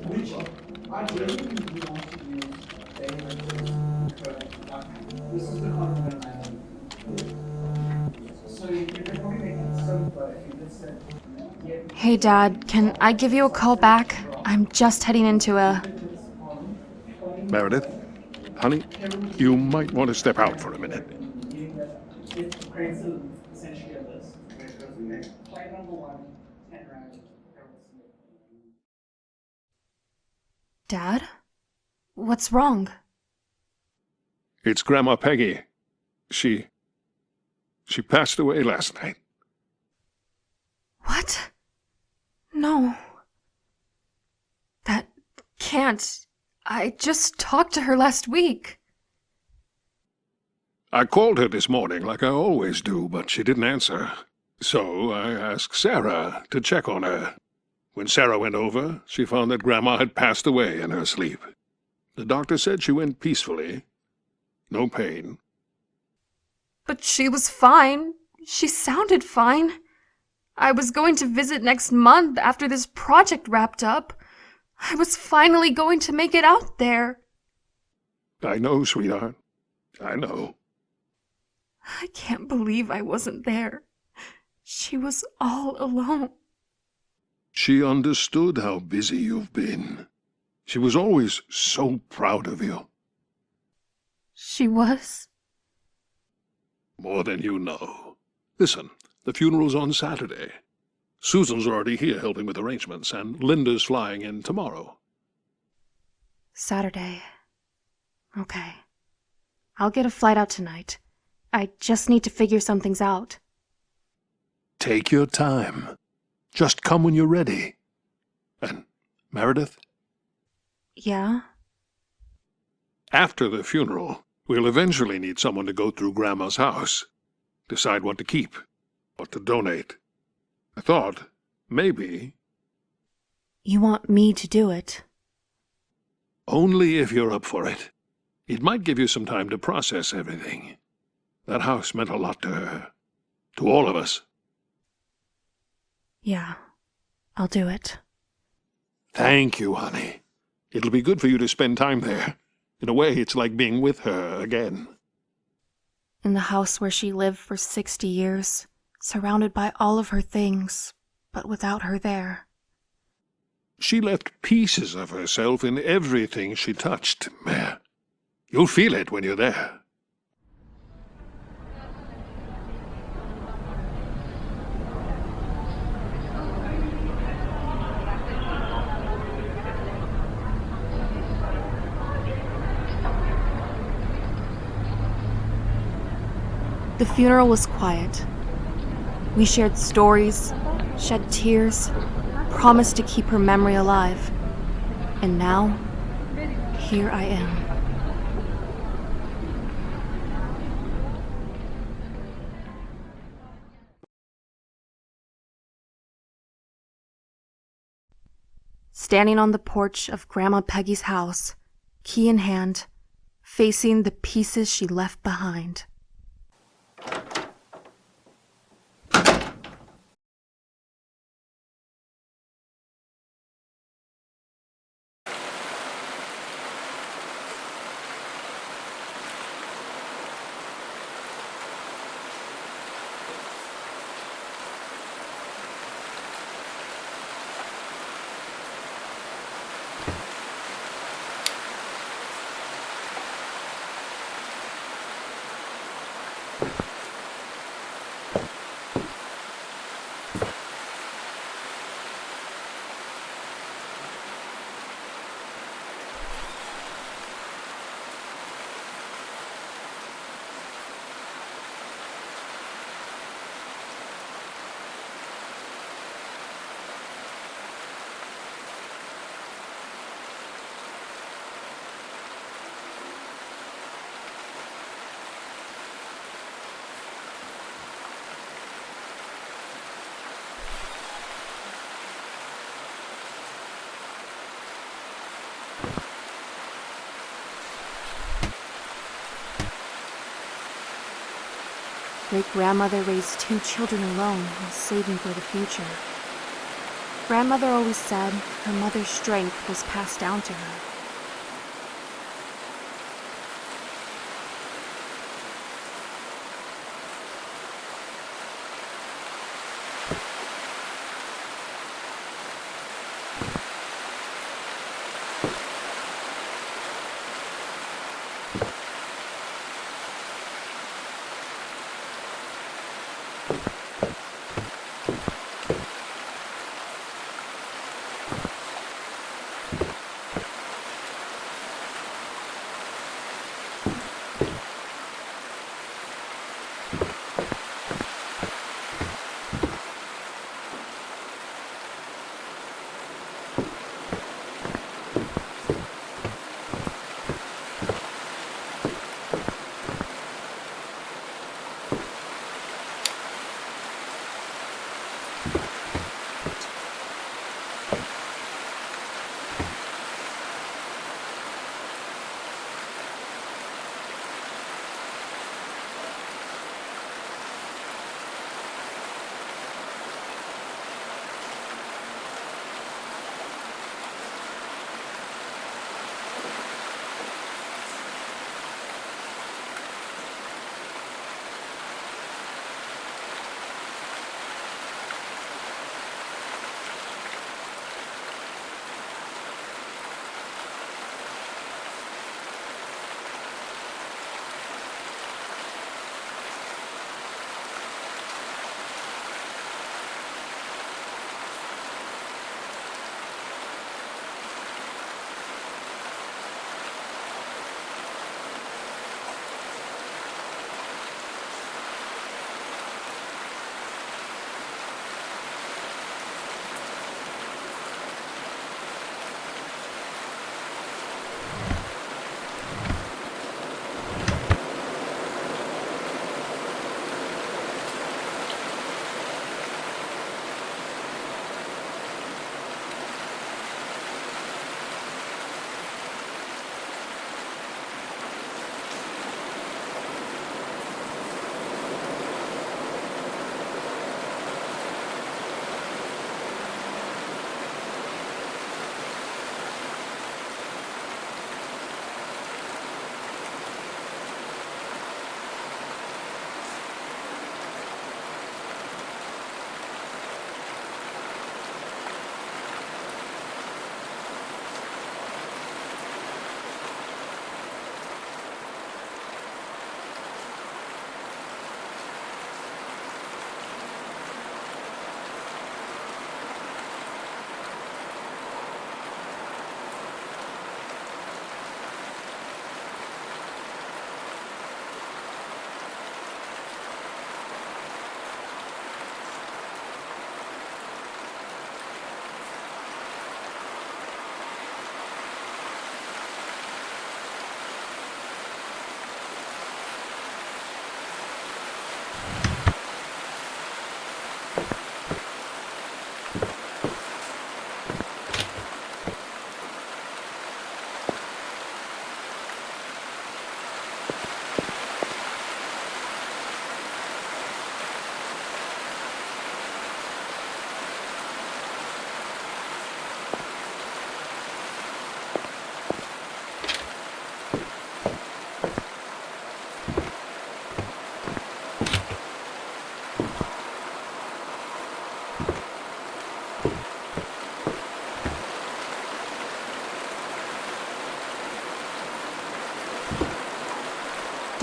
Which I genuinely want to use this is the content I so you can probably make it simpler if you just said Hey Dad, can I give you a call back? I'm just heading into a... Meredith, honey, you might want to step out for a minute. essentially a list. Flight number 1, 10 rand. Dad? What's wrong? It's Grandma Peggy. She passed away last night. What? No. That can't. I just talked to her last week. I called her this morning like I always do, but she didn't answer. So I asked Sarah to check on her. When Sarah went over, she found that Grandma had passed away in her sleep. The doctor said she went peacefully. No pain. But she was fine. She sounded fine. I was going to visit next month after this project wrapped up. I was finally going to make it out there. I know, sweetheart. I know. I can't believe I wasn't there. She was all alone. She understood how busy you've been. She was always so proud of you. She was? More than you know. Listen, the funeral's on Saturday. Susan's already here helping with arrangements, and Linda's flying in tomorrow. Saturday. Okay. I'll get a flight out tonight. I just need to figure some things out. Take your time. Just come when you're ready. And, Meredith? Yeah? After the funeral, we'll eventually need someone to go through Grandma's house. Decide what to keep, what to donate. I thought, maybe... You want me to do it? Only if you're up for it. It might give you some time to process everything. That house meant a lot to her. To all of us. Yeah, I'll do it. Thank you, honey. It'll be good for you to spend time there. In a way, it's like being with her again. In the house where she lived for 60 years, surrounded by all of her things, but without her there. She left pieces of herself in everything she touched, Mare. You'll feel it when you're there. The funeral was quiet. We shared stories, shed tears, promised to keep her memory alive. And now, here I am. Standing on the porch of Grandma Peggy's house, key in hand, facing the pieces she left behind. Great-grandmother raised 2 children alone while saving for the future. Grandmother always said her mother's strength was passed down to her.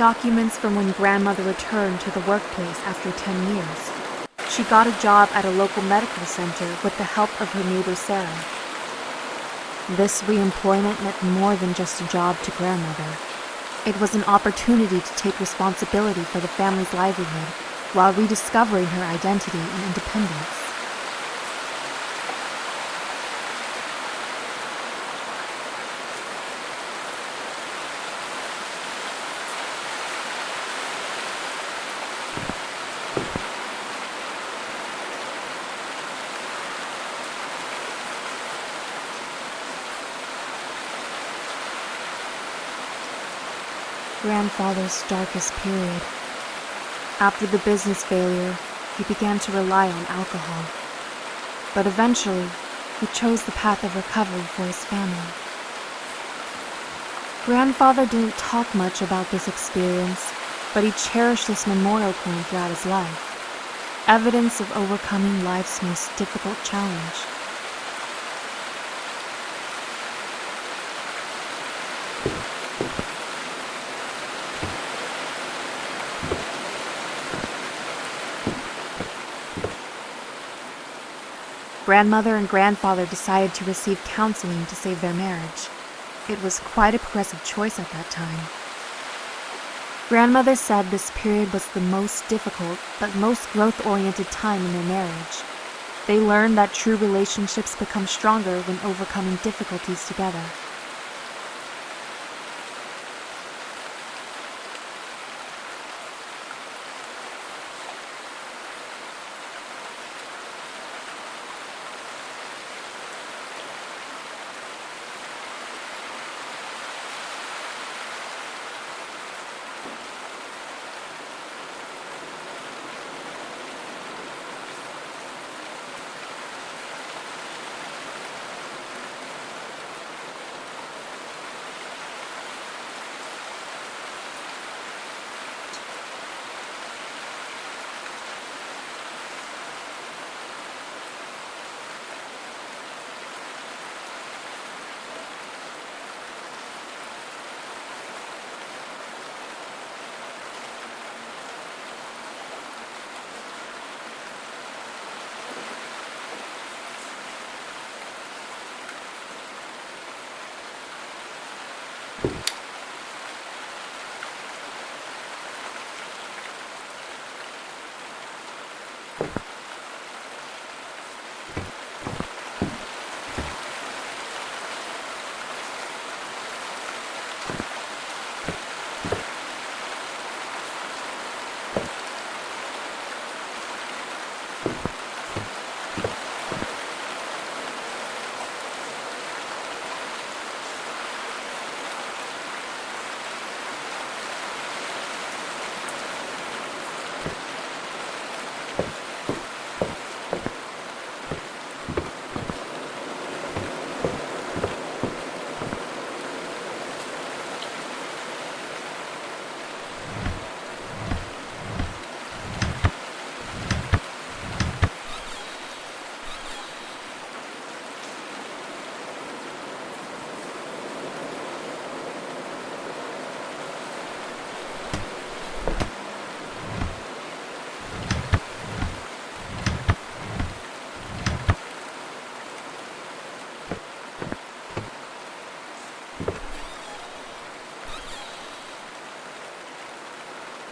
Documents from when grandmother returned to the workplace after 10 years. She got a job at a local medical center with the help of her neighbor Sarah. This reemployment meant more than just a job to grandmother. It was an opportunity to take responsibility for the family's livelihood while rediscovering her identity and independence. Grandfather's darkest period. After the business failure, he began to rely on alcohol. But eventually, he chose the path of recovery for his family. Grandfather didn't talk much about this experience, but he cherished this memorial coin throughout his life, evidence of overcoming life's most difficult challenge. Grandmother and grandfather decided to receive counseling to save their marriage. It was quite a progressive choice at that time. Grandmother said this period was the most difficult but most growth-oriented time in their marriage. They learned that true relationships become stronger when overcoming difficulties together.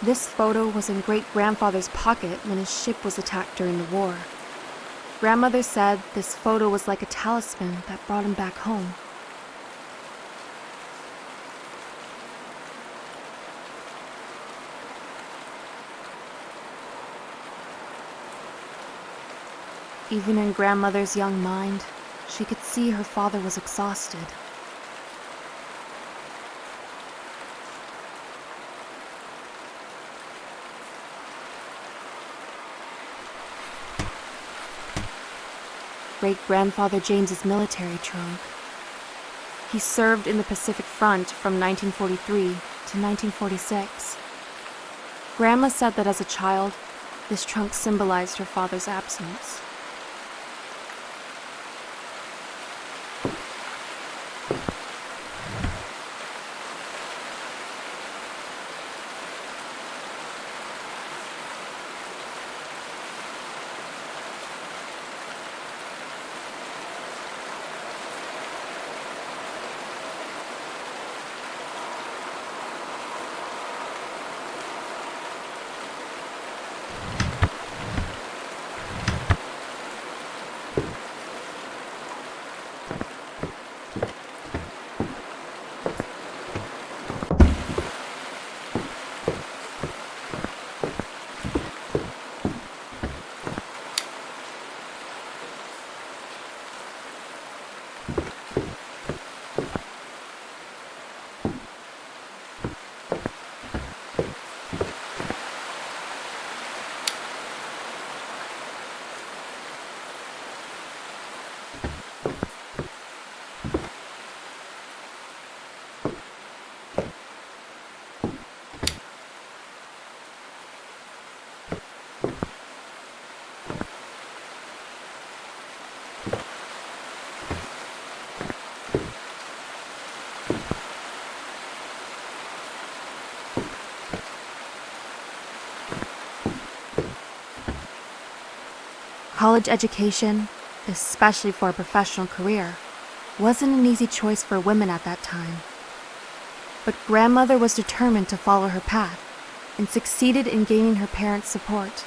This photo was in great-grandfather's pocket when his ship was attacked during the war. Grandmother said this photo was like a talisman that brought him back home. Even in grandmother's young mind, she could see her father was exhausted. Great-grandfather James's military trunk. He served in the Pacific Front from 1943 to 1946. Grandma said that as a child, this trunk symbolized her father's absence. College education, especially for a professional career, wasn't an easy choice for women at that time. But grandmother was determined to follow her path and succeeded in gaining her parents' support.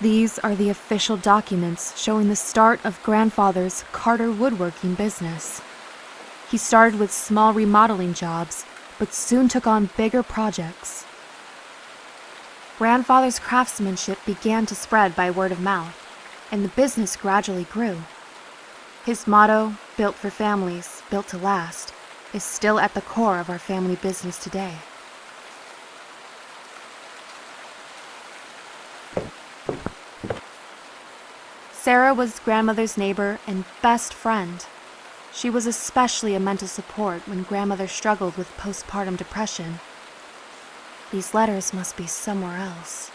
These are the official documents showing the start of Grandfather's Carter woodworking business. He started with small remodeling jobs, but soon took on bigger projects. Grandfather's craftsmanship began to spread by word of mouth, and the business gradually grew. His motto, "Built for families, built to last," is still at the core of our family business today. Sarah was grandmother's neighbor and best friend. She was especially a mental support when grandmother struggled with postpartum depression. These letters must be somewhere else.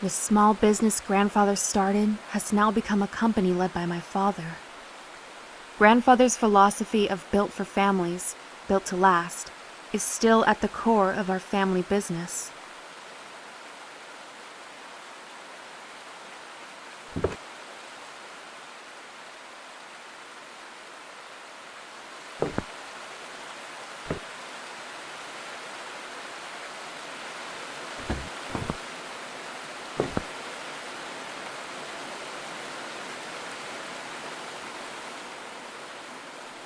The small business Grandfather started has now become a company led by my father. Grandfather's philosophy of built for families, built to last, is still at the core of our family business.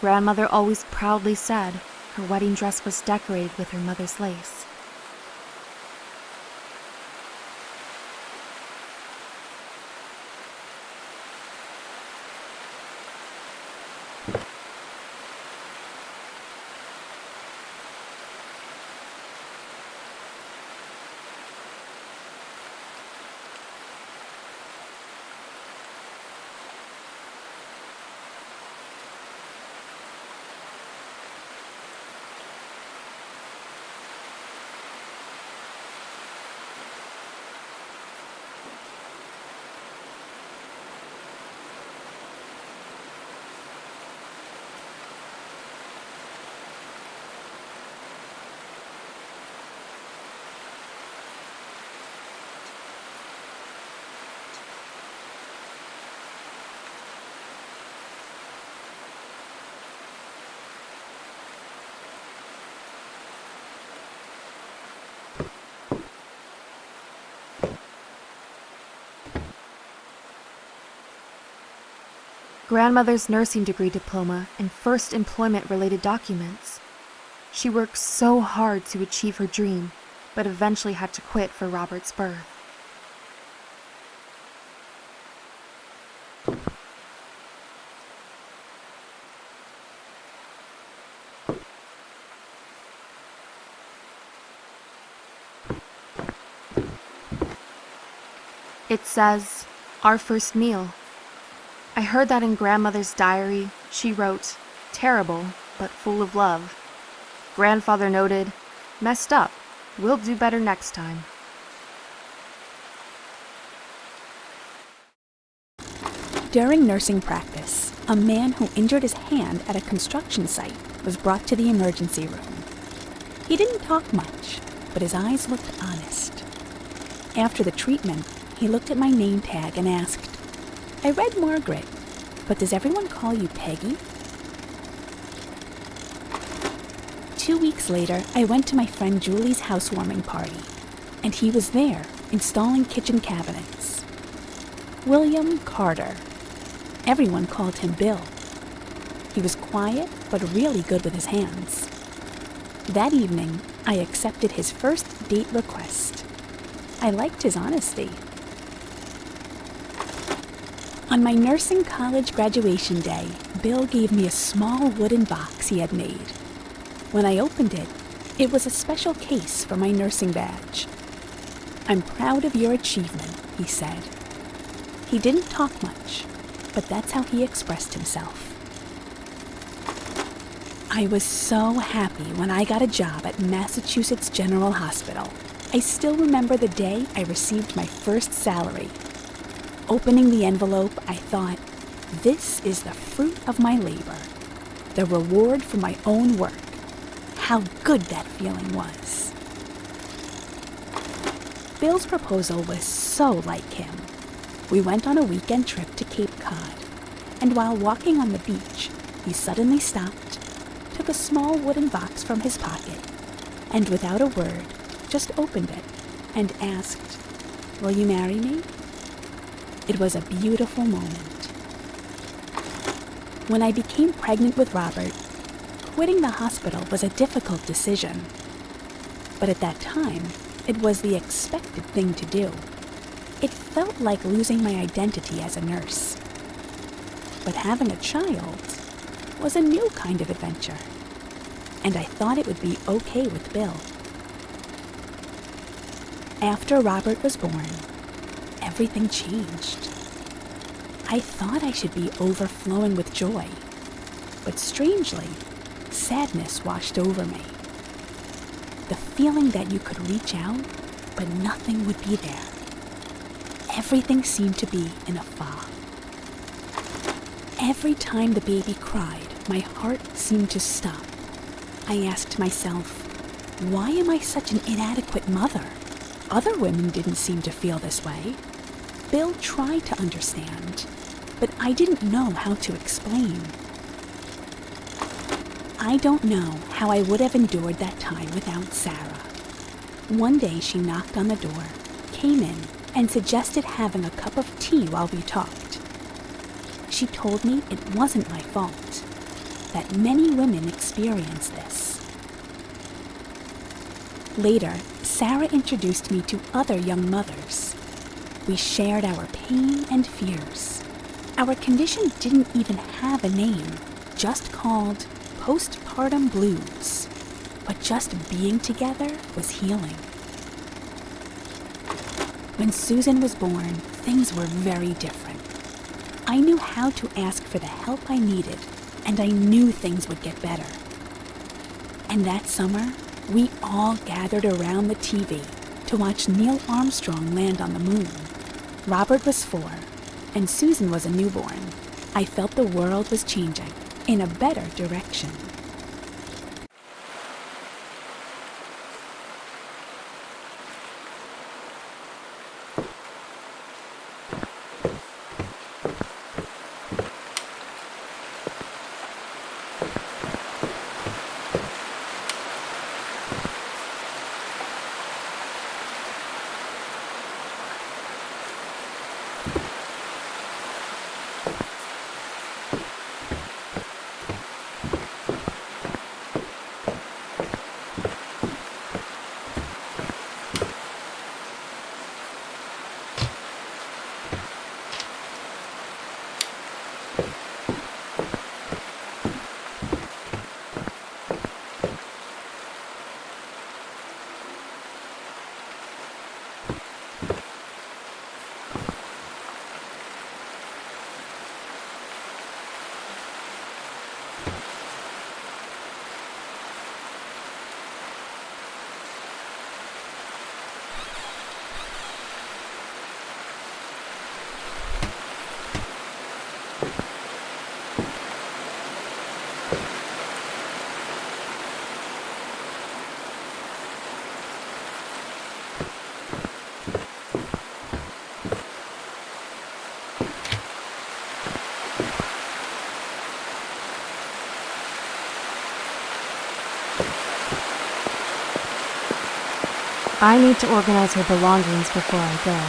Grandmother always proudly said her wedding dress was decorated with her mother's lace. Grandmother's nursing degree diploma and first employment-related documents. She worked so hard to achieve her dream, but eventually had to quit for Robert's birth. It says, "Our first meal." I heard that in Grandmother's diary, she wrote, "Terrible, but full of love." Grandfather noted, "Messed up. We'll do better next time." During nursing practice, a man who injured his hand at a construction site was brought to the emergency room. He didn't talk much, but his eyes looked honest. After the treatment, he looked at my name tag and asked, "I read Margaret, but does everyone call you Peggy?" 2 weeks later, I went to my friend Julie's housewarming party, and he was there, installing kitchen cabinets. William Carter. Everyone called him Bill. He was quiet, but really good with his hands. That evening, I accepted his first date request. I liked his honesty. On my nursing college graduation day, Bill gave me a small wooden box he had made. When I opened it, it was a special case for my nursing badge. "I'm proud of your achievement," he said. He didn't talk much, but that's how he expressed himself. I was so happy when I got a job at Massachusetts General Hospital. I still remember the day I received my first salary. Opening the envelope, I thought, this is the fruit of my labor, the reward for my own work. How good that feeling was. Bill's proposal was so like him. We went on a weekend trip to Cape Cod, and while walking on the beach, he suddenly stopped, took a small wooden box from his pocket, and without a word, just opened it and asked, "Will you marry me?" It was a beautiful moment. When I became pregnant with Robert, quitting the hospital was a difficult decision. But at that time, it was the expected thing to do. It felt like losing my identity as a nurse. But having a child was a new kind of adventure, and I thought it would be okay with Bill. After Robert was born, everything changed. I thought I should be overflowing with joy, but strangely, sadness washed over me. The feeling that you could reach out, but nothing would be there. Everything seemed to be in a fog. Every time the baby cried, my heart seemed to stop. I asked myself, why am I such an inadequate mother? Other women didn't seem to feel this way. Bill tried to understand, but I didn't know how to explain. I don't know how I would have endured that time without Sarah. One day she knocked on the door, came in, and suggested having a cup of tea while we talked. She told me it wasn't my fault, that many women experience this. Later, Sarah introduced me to other young mothers. We shared our pain and fears. Our condition didn't even have a name, just called postpartum blues. But just being together was healing. When Susan was born, things were very different. I knew how to ask for the help I needed, and I knew things would get better. And that summer, we all gathered around the TV to watch Neil Armstrong land on the moon. Robert was 4, and Susan was a newborn. I felt the world was changing in a better direction. I need to organize her belongings before I go.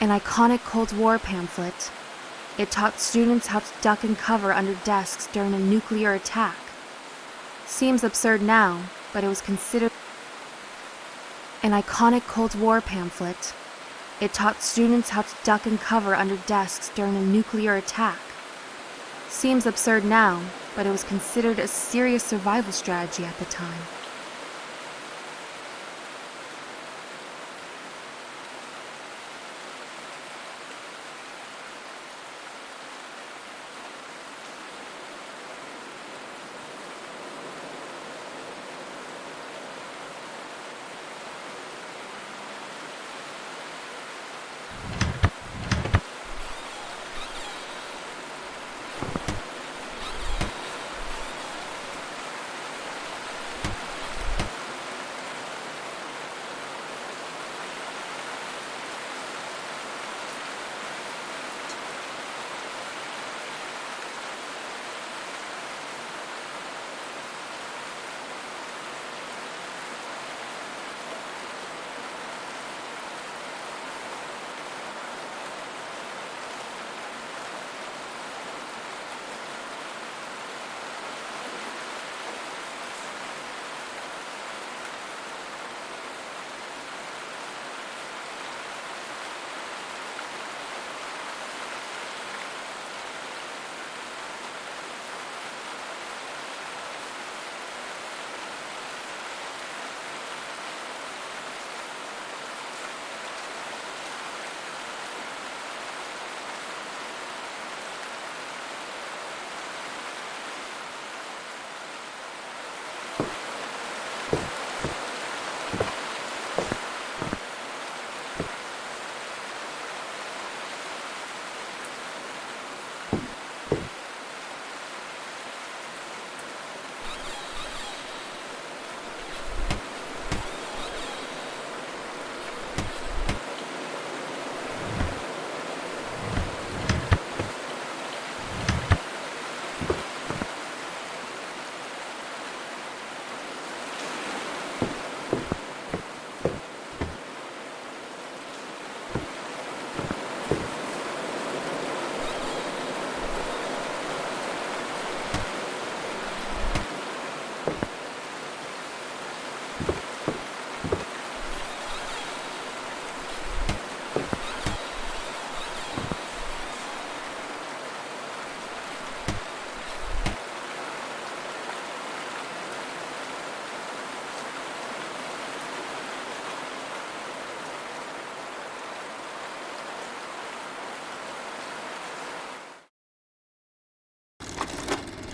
An iconic Cold War pamphlet. It taught students how to duck and cover under desks during a nuclear attack. Seems absurd now, but it was considered an iconic Cold War pamphlet. It taught students how to duck and cover under desks during a nuclear attack. Seems absurd now, but it was considered a serious survival strategy at the time.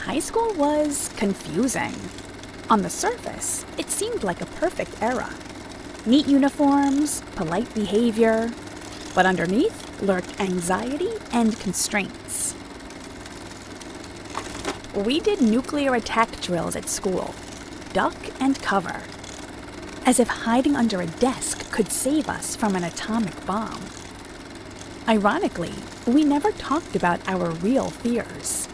High school was confusing. On the surface, it seemed like a perfect era. Neat uniforms, polite behavior, but underneath lurked anxiety and constraints. We did nuclear attack drills at school, duck and cover, as if hiding under a desk could save us from an atomic bomb. Ironically, we never talked about our real fears.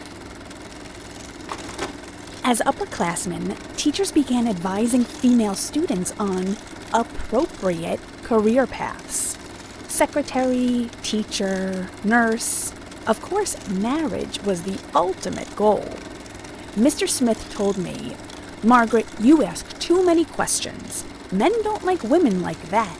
As upperclassmen, teachers began advising female students on appropriate career paths. Secretary, teacher, nurse. Of course, marriage was the ultimate goal. Mr. Smith told me, "Margaret, you ask too many questions. Men don't like women like that."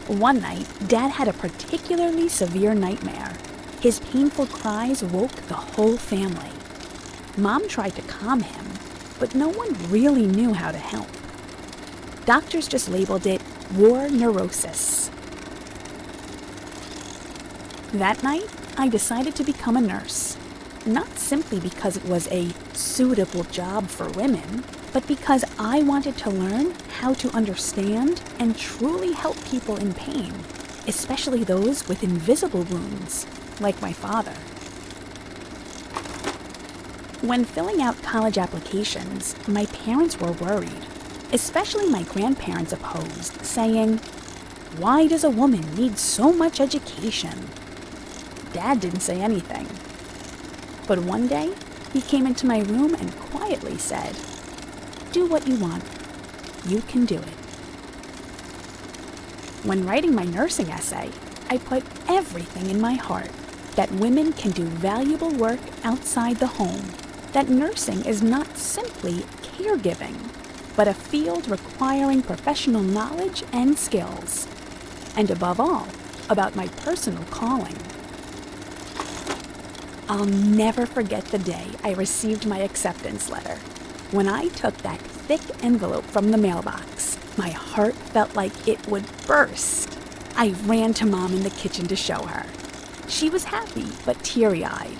One night, Dad had a particularly severe nightmare. His painful cries woke the whole family. Mom tried to calm him, but no one really knew how to help. Doctors just labeled it war neurosis. That night, I decided to become a nurse, not simply because it was a suitable job for women, but because I wanted to learn how to understand and truly help people in pain, especially those with invisible wounds, like my father. When filling out college applications, my parents were worried, especially my grandparents opposed, saying, "Why does a woman need so much education?" Dad didn't say anything. But one day, he came into my room and quietly said, "Do what you want. You can do it." When writing my nursing essay, I put everything in my heart that women can do valuable work outside the home, that nursing is not simply caregiving, but a field requiring professional knowledge and skills, and above all, about my personal calling. I'll never forget the day I received my acceptance letter. When I took that thick envelope from the mailbox, my heart felt like it would burst. I ran to Mom in the kitchen to show her. She was happy, but teary-eyed.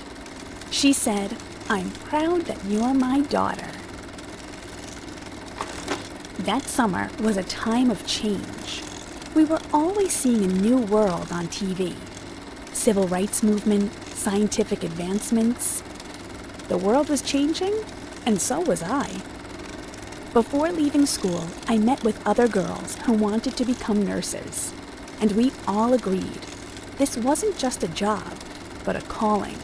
She said, "I'm proud that you're my daughter." That summer was a time of change. We were always seeing a new world on TV. Civil rights movement, scientific advancements. The world was changing, and so was I. Before leaving school, I met with other girls who wanted to become nurses, and we all agreed this wasn't just a job, but a calling.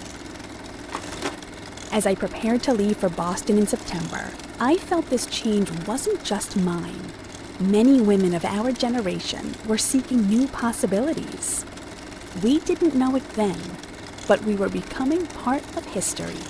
As I prepared to leave for Boston in September, I felt this change wasn't just mine. Many women of our generation were seeking new possibilities. We didn't know it then, but we were becoming part of history.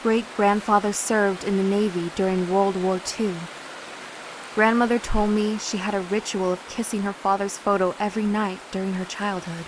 Great-grandfather served in the Navy during World War II. Grandmother told me she had a ritual of kissing her father's photo every night during her childhood.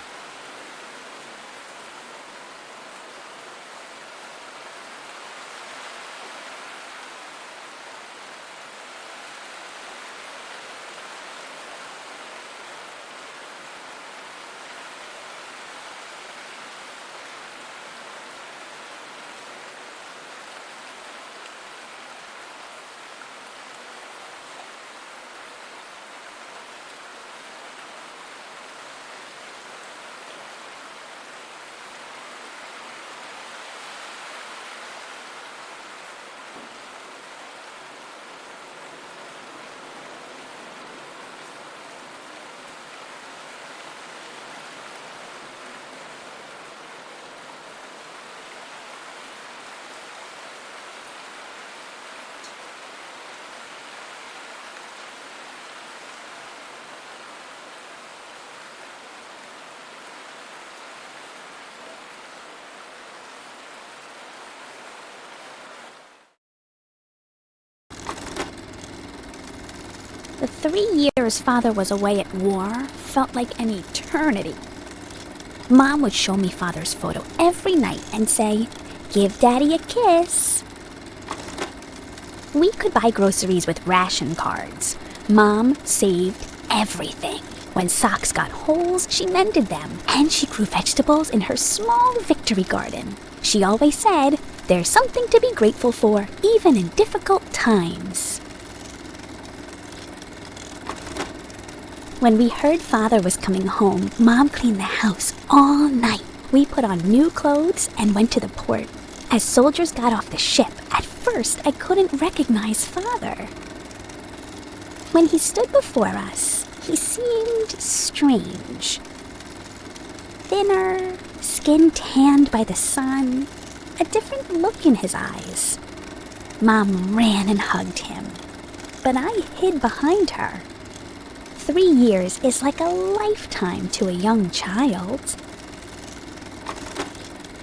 The 3 years Father was away at war felt like an eternity. Mom would show me Father's photo every night and say, "Give Daddy a kiss." We could buy groceries with ration cards. Mom saved everything. When socks got holes, she mended them, and she grew vegetables in her small victory garden. She always said, "There's something to be grateful for, even in difficult times." When we heard Father was coming home, Mom cleaned the house all night. We put on new clothes and went to the port. As soldiers got off the ship, at first I couldn't recognize Father. When he stood before us, he seemed strange. Thinner, skin tanned by the sun, a different look in his eyes. Mom ran and hugged him, but I hid behind her. 3 years is like a lifetime to a young child.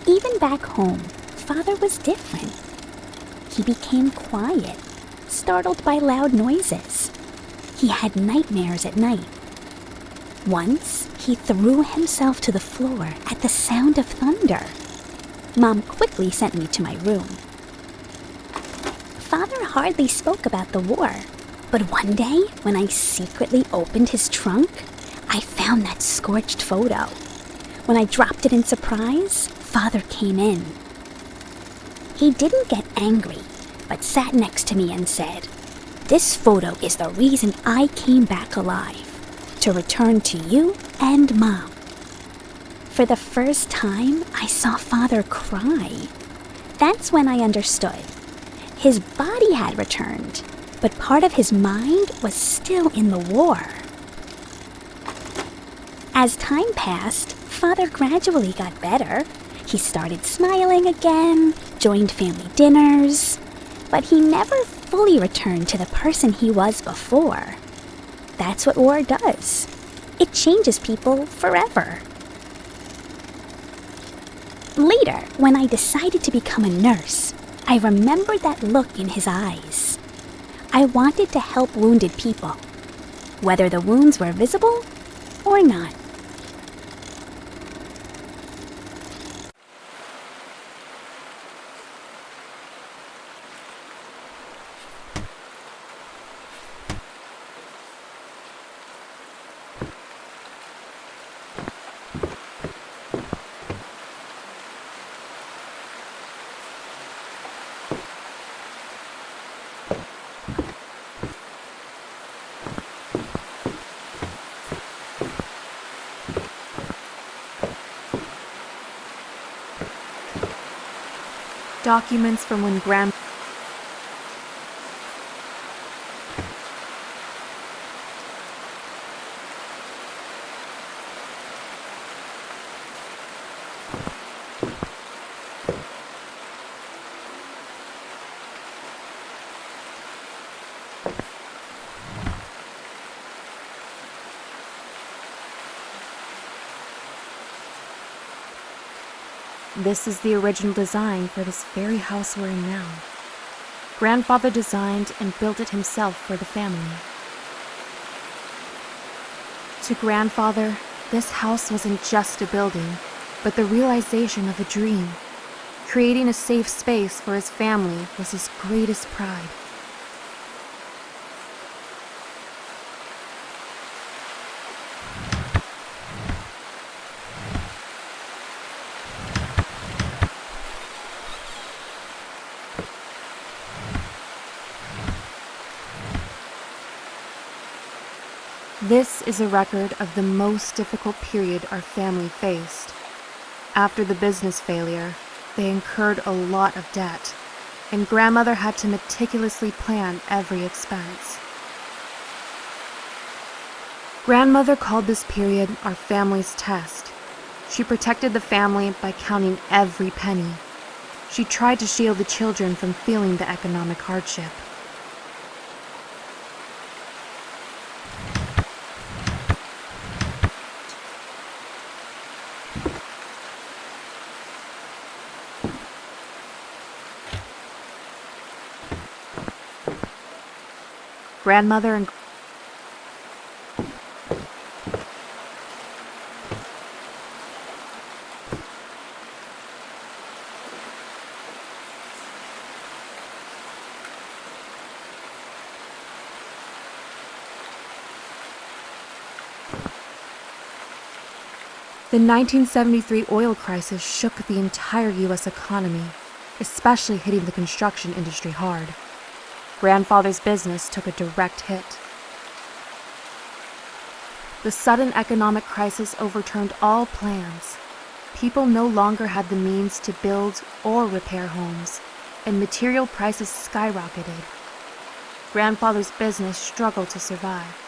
Even back home, Father was different. He became quiet, startled by loud noises. He had nightmares at night. Once, he threw himself to the floor at the sound of thunder. Mom quickly sent me to my room. Father hardly spoke about the war, but one day, when I secretly opened his trunk, I found that scorched photo. When I dropped it in surprise, Father came in. He didn't get angry, but sat next to me and said, "This photo is the reason I came back alive, to return to you and Mom." For the first time, I saw Father cry. That's when I understood. His body had returned, but part of his mind was still in the war. As time passed, Father gradually got better. He started smiling again, joined family dinners, but he never fully returned to the person he was before. That's what war does. It changes people forever. Later, when I decided to become a nurse, I remembered that look in his eyes. I wanted to help wounded people, whether the wounds were visible or not. Documents from when This is the original design for this very house we're in now. Grandfather designed and built it himself for the family. To Grandfather, this house wasn't just a building, but the realization of a dream. Creating a safe space for his family was his greatest pride. This is a record of the most difficult period our family faced. After the business failure, they incurred a lot of debt, and Grandmother had to meticulously plan every expense. Grandmother called this period our family's test. She protected the family by counting every penny. She tried to shield the children from feeling the economic hardship. Grandmother and The 1973 oil crisis shook the entire U.S. economy, especially hitting the construction industry hard. Grandfather's business took a direct hit. The sudden economic crisis overturned all plans. People no longer had the means to build or repair homes, and material prices skyrocketed. Grandfather's business struggled to survive.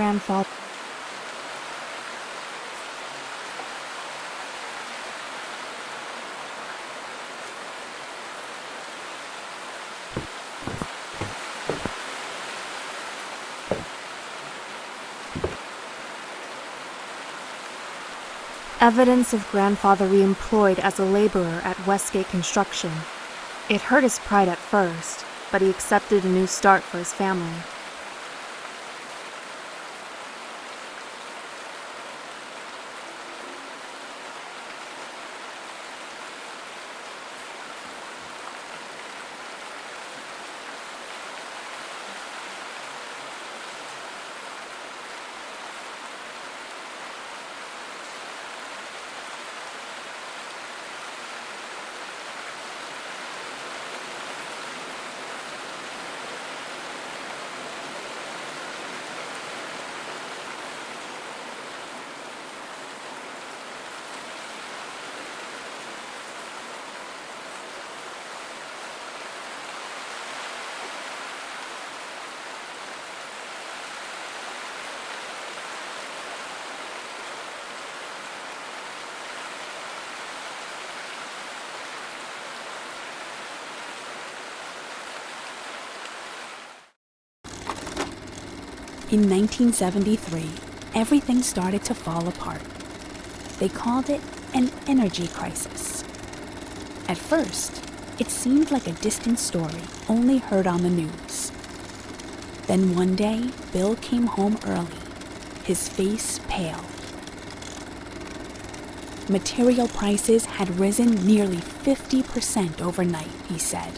grandfather. Evidence of grandfather re-employed as a laborer at Westgate Construction. It hurt his pride at first, but he accepted a new start for his family. In 1973, everything started to fall apart. They called it an energy crisis. At first, it seemed like a distant story only heard on the news. Then one day, Bill came home early, his face pale. Material prices had risen nearly 50% overnight, he said.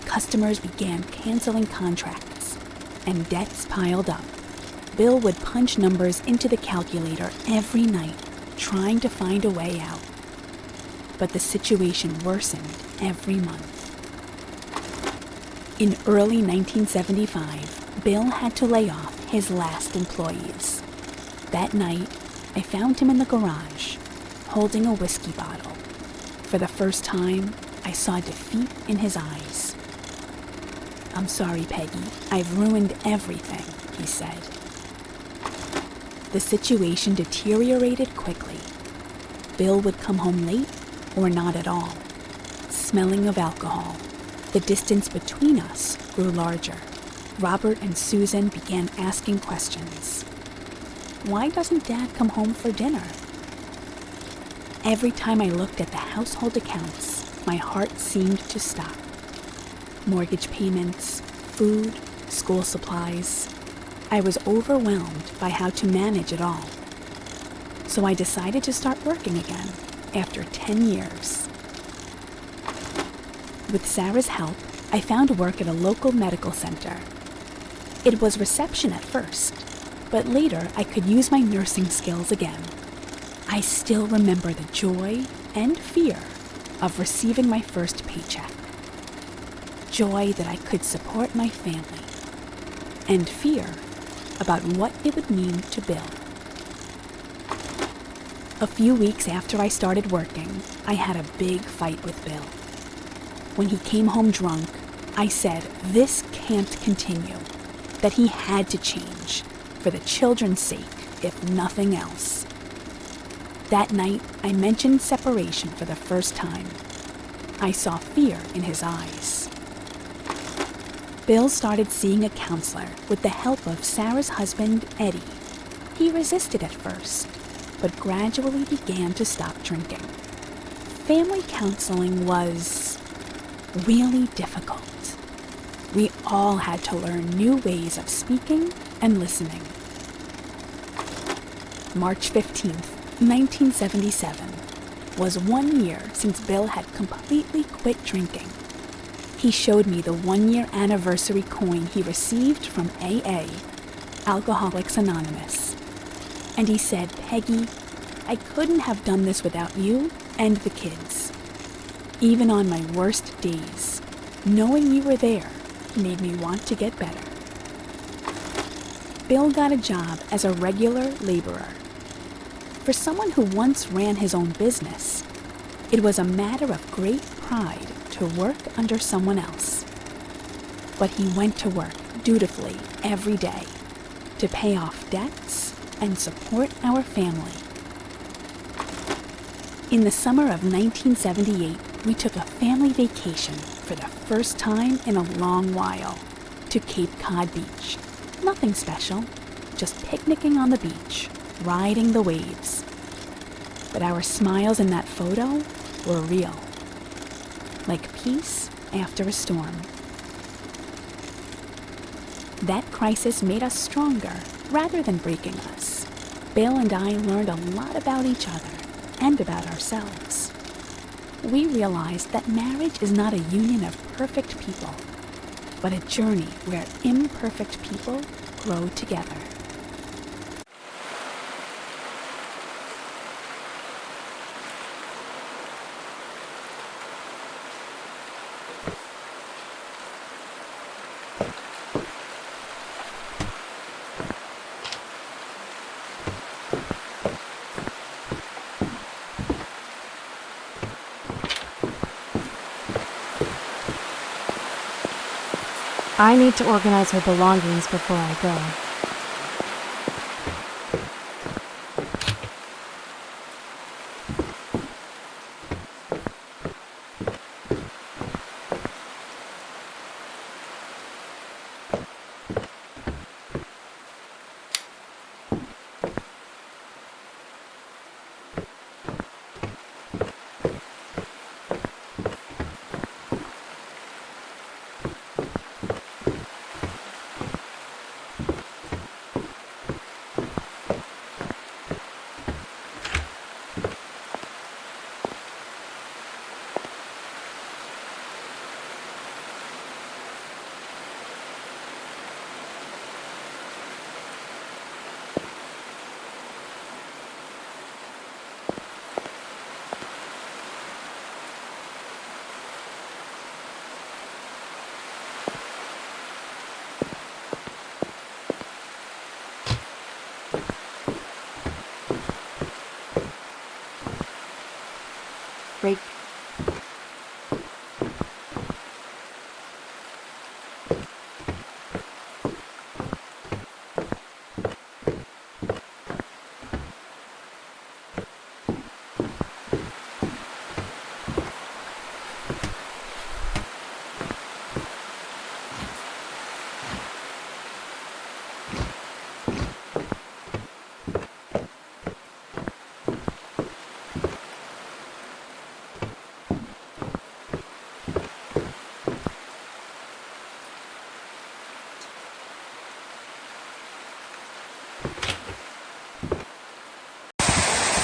Customers began canceling contracts, and debts piled up. Bill would punch numbers into the calculator every night, trying to find a way out. But the situation worsened every month. In early 1975, Bill had to lay off his last employees. That night, I found him in the garage, holding a whiskey bottle. For the first time, I saw defeat in his eyes. "I'm sorry, Peggy. I've ruined everything," he said. The situation deteriorated quickly. Bill would come home late or not at all, smelling of alcohol. The distance between us grew larger. Robert and Susan began asking questions. Why doesn't Dad come home for dinner? Every time I looked at the household accounts, my heart seemed to stop. Mortgage payments, food, school supplies. I was overwhelmed by how to manage it all. So I decided to start working again after 10 years. With Sarah's help, I found work at a local medical center. It was reception at first, but later I could use my nursing skills again. I still remember the joy and fear of receiving my first paycheck. Joy that I could support my family, and fear about what it would mean to Bill. A few weeks after I started working, I had a big fight with Bill. When he came home drunk, I said this can't continue, that he had to change, for the children's sake, if nothing else. That night, I mentioned separation for the first time. I saw fear in his eyes. Bill started seeing a counselor with the help of Sarah's husband, Eddie. He resisted at first, but gradually began to stop drinking. Family counseling was really difficult. We all had to learn new ways of speaking and listening. March 15th, 1977, was 1 year since Bill had completely quit drinking. He showed me the 1-year anniversary coin he received from AA, Alcoholics Anonymous. And he said, "Peggy, I couldn't have done this without you and the kids. Even on my worst days, knowing you were there made me want to get better." Bill got a job as a regular laborer. For someone who once ran his own business, it was a matter of great pride to work under someone else. But he went to work dutifully every day, to pay off debts and support our family. In the summer of 1978, we took a family vacation for the first time in a long while to Cape Cod Beach. Nothing special, just picnicking on the beach, riding the waves. But our smiles in that photo were real, like peace after a storm. That crisis made us stronger rather than breaking us. Bill and I learned a lot about each other and about ourselves. We realized that marriage is not a union of perfect people, but a journey where imperfect people grow together. I need to organize her belongings before I go. Break